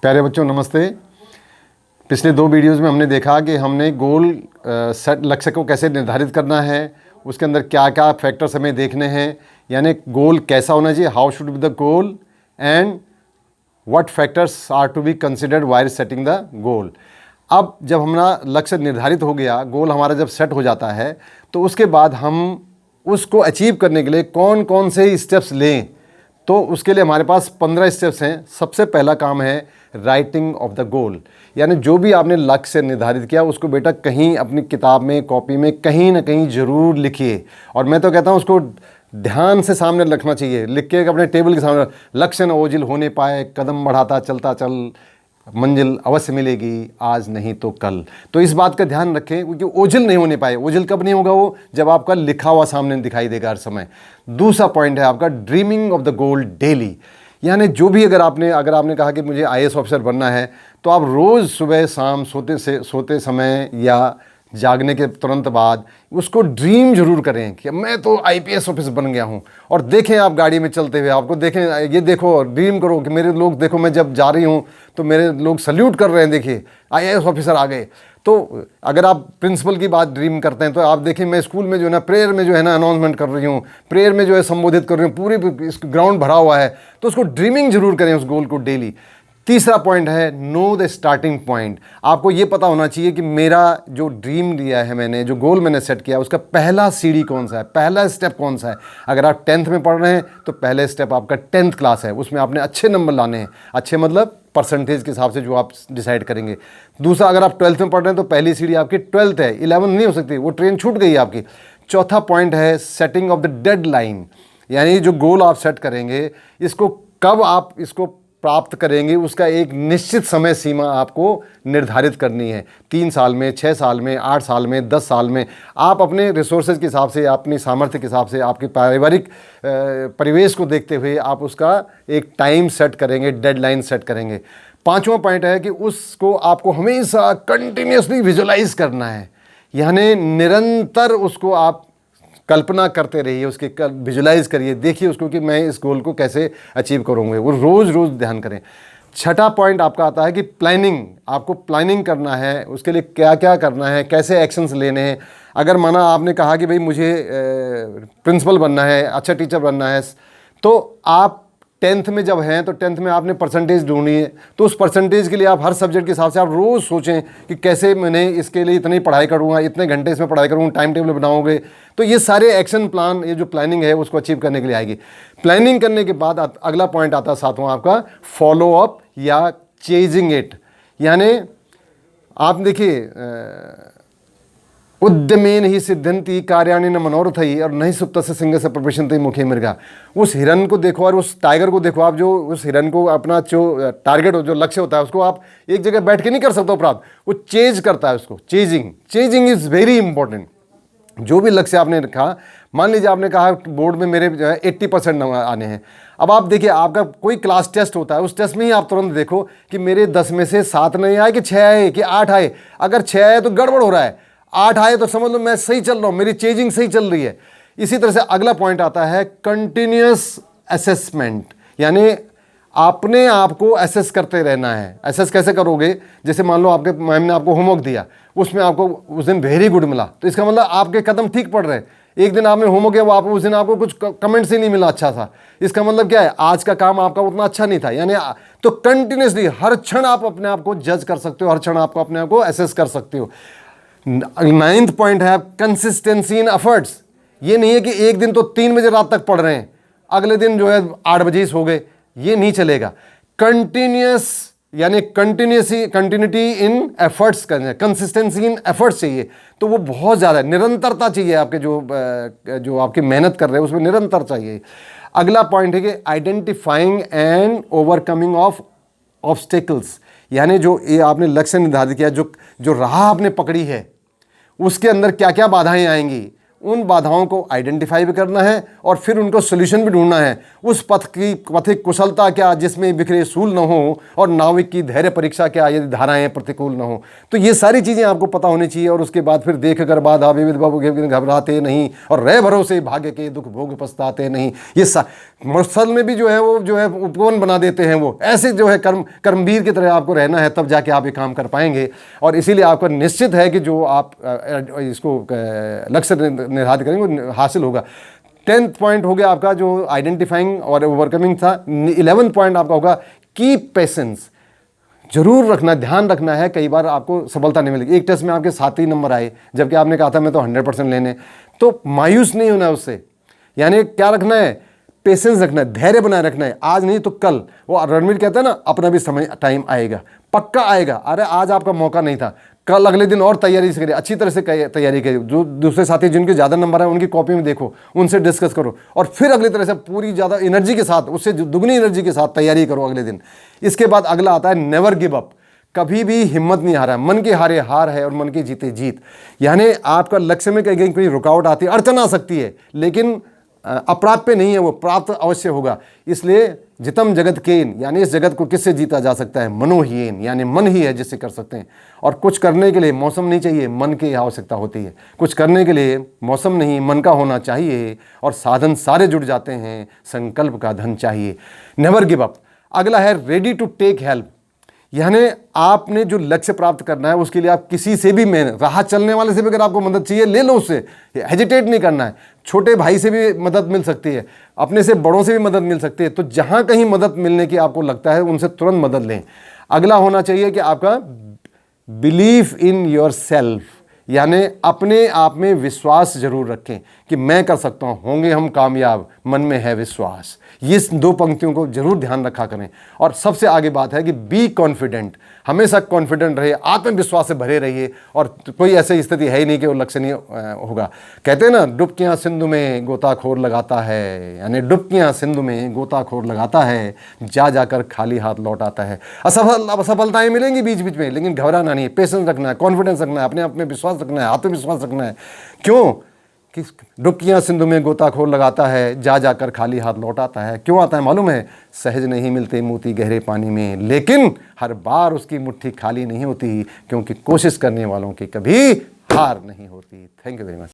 प्यारे बच्चों नमस्ते। पिछले 2 वीडियोस में हमने देखा कि हमने गोल सेट लक्ष्य को कैसे निर्धारित करना है, उसके अंदर क्या क्या फैक्टर्स हमें देखने हैं, यानी गोल कैसा होना चाहिए, how should be the goal and what factors are to be considered while setting the goal. अब जब हमारा लक्ष्य निर्धारित हो गया, गोल हमारा जब सेट हो जाता है, तो उसके बाद हम उसको अचीव करने के लिए कौन कौन से स्टेप्स लें। तो उसके लिए हमारे पास 15 स्टेप्स हैं। सबसे पहला काम है राइटिंग ऑफ द गोल, यानी जो भी आपने लक्ष्य निर्धारित किया उसको बेटा कहीं अपनी किताब में, कॉपी में कहीं ना कहीं ज़रूर लिखिए। और मैं तो कहता हूँ उसको ध्यान से सामने रखना चाहिए, लिख के अपने टेबल के सामने। लक्ष्य न ओझल होने पाए, कदम बढ़ाता चलता चल, मंजिल अवश्य मिलेगी आज नहीं तो कल। तो इस बात का ध्यान रखें, क्योंकि ओझल नहीं होने पाए। ओझल कब नहीं होगा? वो जब आपका लिखा हुआ सामने दिखाई देगा हर समय। दूसरा पॉइंट है आपका dreaming of the goal daily, यानी जो भी अगर आपने कहा कि मुझे आईएएस ऑफिसर बनना है, तो आप रोज़ सुबह शाम सोते समय या जागने के तुरंत बाद उसको ड्रीम जरूर करें कि मैं तो आईपीएस ऑफिसर बन गया हूँ। और देखें आप गाड़ी में चलते हुए, आपको देखें, ये देखो, ड्रीम करो कि मेरे लोग देखो, मैं जब जा रही हूँ तो मेरे लोग सल्यूट कर रहे हैं, देखिए आईएएस ऑफिसर आ गए। तो अगर आप प्रिंसिपल की बात ड्रीम करते हैं, तो आप देखें मैं स्कूल में जो है ना प्रेयर में जो है ना अनाउंसमेंट कर रही हूँ, प्रेयर में जो है संबोधित कर रही हूँ, पूरी ग्राउंड भरा हुआ है। तो उसको ड्रीमिंग जरूर करें उस गोल को डेली। तीसरा पॉइंट है नो द स्टार्टिंग पॉइंट। आपको ये पता होना चाहिए कि मेरा जो ड्रीम लिया है मैंने, जो गोल मैंने सेट किया, उसका पहला सीढ़ी कौन सा है, पहला स्टेप कौन सा है। अगर आप 10th में पढ़ रहे हैं तो पहले स्टेप आपका 10th क्लास है, उसमें आपने अच्छे नंबर लाने हैं। अच्छे मतलब परसेंटेज के हिसाब से जो आप डिसाइड करेंगे। दूसरा, अगर आप 12th में पढ़ रहे हैं तो पहली सीढ़ी आपकी 12th है, 11 नहीं हो सकती, वो ट्रेन छूट गई आपकी। चौथा पॉइंट है सेटिंग ऑफ द डेडलाइन, यानी जो गोल आप सेट करेंगे, इसको कब आप इसको प्राप्त करेंगे उसका एक निश्चित समय सीमा आपको निर्धारित करनी है। 3 साल में, 6 साल में, 8 साल में, 10 साल में। आप अपने रिसोर्सेज के हिसाब से, अपनी सामर्थ्य के हिसाब से, आपके पारिवारिक परिवेश को देखते हुए आप उसका एक टाइम सेट करेंगे, डेडलाइन सेट करेंगे। 5वां पॉइंट है कि उसको आपको हमेशा कंटिन्यूसली विजुअलाइज करना है, यानी निरंतर उसको आप कल्पना करते रहिए, उसके विजुलाइज करिए, देखिए उसको कि मैं इस गोल को कैसे अचीव करूँगा, वो रोज़ रोज़ ध्यान करें। 6ठा पॉइंट आपका आता है कि प्लानिंग। आपको प्लानिंग करना है, उसके लिए क्या क्या करना है, कैसे एक्शंस लेने हैं। अगर माना आपने कहा कि भाई मुझे प्रिंसिपल बनना है, अच्छा टीचर बनना है, तो आप 10th में जब हैं तो 10th में आपने परसेंटेज ढूंढनी है। तो उस परसेंटेज के लिए आप हर सब्जेक्ट के हिसाब से आप रोज़ सोचें कि कैसे मैंने इसके लिए इतनी पढ़ाई करूँगा, इतने घंटे इसमें पढ़ाई करूँगा, टाइम टेबल बनाओगे। तो ये सारे एक्शन प्लान, ये जो प्लानिंग है उसको अचीव करने के लिए आएगी। प्लानिंग करने के बाद अगला पॉइंट आता है 7वां आपका फॉलो अप या चेजिंग इट, यानी आप देखिए उद्यमेन ही सिद्धंति कार्याणि न मनोरथई और नहीं सुप्तस्य सिंहस्य प्रविशन्ति मुखे मृगा। उस हिरन को देखो और उस टाइगर को देखो, आप जो उस हिरन को अपना जो टारगेट हो, जो लक्ष्य होता है, उसको आप एक जगह बैठ के नहीं कर सकते प्राप्त, वो चेज करता है उसको। Chasing is very important. जो भी लक्ष्य आपने रखा, मान लीजिए आपने कहा बोर्ड में मेरे 80% नंबर आने हैं। अब आप देखिए आपका कोई क्लास टेस्ट होता है, उस टेस्ट में ही आप तुरंत देखो कि मेरे 10 में से 7 नहीं आए कि 6 आए कि 8 आए। अगर 6 आए तो गड़बड़ हो रहा है, 8 आए तो समझ लो मैं सही चल रहा हूं, मेरी चेजिंग सही चल रही है। इसी तरह से अगला पॉइंट आता है कंटिन्यूअस असेसमेंट, यानी आपने आपको असेस करते रहना है। असेस कैसे करोगे? जैसे मान लो आपके मैम ने आपको होमवर्क दिया, उसमें आपको उस दिन वेरी गुड मिला, तो इसका मतलब आपके कदम ठीक पड़ रहे हैं। एक दिन आपने होमवर्क किया, वो आप उस दिन आपको कुछ कमेंट्स ही नहीं मिला अच्छा सा, इसका मतलब क्या है? आज का काम आपका उतना अच्छा नहीं था। यानी तो कंटिन्यूसली हर क्षण आप अपने आप को जज कर सकते हो, हर क्षण आप अपने आप को असेस कर सकते हो। 9th पॉइंट है कंसिस्टेंसी इन एफर्ट्स। ये नहीं है कि एक दिन तो 3 बजे रात तक पढ़ रहे हैं, अगले दिन जो है 8 बजे सो गए, ये नहीं चलेगा। कंटिन्यूअस यानी कंटिन्यूटी इन एफर्ट्स करना, कंसिस्टेंसी इन एफर्ट्स चाहिए। तो वो बहुत ज़्यादा निरंतरता चाहिए, आपके जो आपकी मेहनत कर रहे हैं उसमें निरंतर चाहिए। अगला पॉइंट है कि identifying and overcoming of obstacles, यानी जो ये आपने लक्ष्य निर्धारित किया, जो राह आपने पकड़ी है, उसके अंदर क्या क्या बाधाएं आएंगी, उन बाधाओं को आइडेंटिफाई भी करना है और फिर उनको सोल्यूशन भी ढूंढना है। उस पथ की पथिक कुशलता क्या, जिसमें बिखरे सूल न हो, और नाविक की धैर्य परीक्षा क्या, यदि धाराएं प्रतिकूल न हो। तो ये सारी चीज़ें आपको पता होनी चाहिए। और उसके बाद फिर देख कर बाधा विविध बाबू घबराते नहीं, और रह भरोसे भाग्य के दुख भोग पछताते नहीं। ये मसल में भी जो है वो जो है उपवन बना देते हैं। वो ऐसे जो है कर्मवीर की तरह आपको रहना है, तब जाके आप ये काम कर पाएंगे। और इसीलिए आपका निश्चित है कि जो आप इसको लक्ष्य निर्धारित करेंगे वो हासिल होगा। 10th पॉइंट हो गया आपका जो आइडेंटिफाइंग और ओवरकमिंग था। 11th पॉइंट आपका होगा कीप पेशेंस। जरूर रखना, ध्यान रखना है, कई बार आपको सफलता नहीं मिलेगी। एक टेस्ट में आपके 7 ही नंबर आए, जबकि आपने कहा था मैं तो 100% लेने। तो मायूस नहीं होना उससे, यानी क्या रखना है, पेशेंस रखना है, धैर्य बनाए रखना है। आज नहीं तो कल, वो रणवीर कहता है ना, अपना भी समय टाइम आएगा, पक्का आएगा। अरे आज आपका मौका नहीं था, कल अगले दिन और तैयारी से करिए, अच्छी तरह से तैयारी करिए। जो दूसरे साथी जिनके ज़्यादा नंबर है उनकी कॉपी में देखो, उनसे डिस्कस करो, और फिर अगली तरह से पूरी ज़्यादा एनर्जी के साथ, उससे दुगनी एनर्जी के साथ तैयारी करो अगले दिन। इसके बाद अगला आता है नेवर गिव अप। कभी भी हिम्मत नहीं हारा। मन के हारे हार है और मन के जीते जीत। यानी आपका लक्ष्य में कहीं कोई रुकावट आती है, अड़चन आ सकती है, लेकिन अप्राप्य नहीं है, वो प्राप्त अवश्य होगा। इसलिए जितम जगत केन, यानी इस जगत को किससे जीता जा सकता है, मनोहीन, यानी मन ही है जिससे कर सकते हैं। और कुछ करने के लिए मौसम नहीं चाहिए, मन की आवश्यकता होती है। कुछ करने के लिए मौसम नहीं, मन का होना चाहिए, और साधन सारे जुड़ जाते हैं, संकल्प का धन चाहिए। Never give up. अगला है रेडी टू टेक हेल्प। यानी आपने जो लक्ष्य प्राप्त करना है उसके लिए आप किसी से भी, राह चलने वाले से भी अगर आपको मदद चाहिए ले लो, उससे हेजिटेट नहीं करना है। छोटे भाई से भी मदद मिल सकती है, अपने से बड़ों से भी मदद मिल सकती है। तो जहां कहीं मदद मिलने की आपको लगता है उनसे तुरंत मदद लें। अगला होना चाहिए कि आपका बिलीफ इन योर सेल्फ, यानी अपने आप में विश्वास जरूर रखें कि मैं कर सकता हूँ, होंगे हम कामयाब, मन में है विश्वास। ये 2 पंक्तियों को जरूर ध्यान रखा करें। और सबसे आगे बात है कि बी कॉन्फिडेंट, हमेशा कॉन्फिडेंट रहिए, आत्मविश्वास से भरे रहिए। और कोई ऐसी स्थिति है ही नहीं कि वो लक्ष्य नहीं होगा। कहते हैं ना, डुबकियाँ सिंधु में गोताखोर लगाता है, यानी डुबकियाँ सिंधु में गोताखोर लगाता है, जा जाकर खाली हाथ लौट आता है। असफलताएं मिलेंगी बीच बीच में, लेकिन घबराना नहीं है, पेशेंस रखना है, कॉन्फिडेंस रखना है, अपने आप में विश्वास रखना है, आत्मविश्वास रखना है। क्यों कि डुबकियाँ सिंधु में गोताखोर लगाता है, जा जाकर खाली हाथ लौट आता है। क्यों आता है मालूम है? सहज नहीं मिलते मोती गहरे पानी में, लेकिन हर बार उसकी मुट्ठी खाली नहीं होती, क्योंकि कोशिश करने वालों की कभी हार नहीं होती। Thank you very much.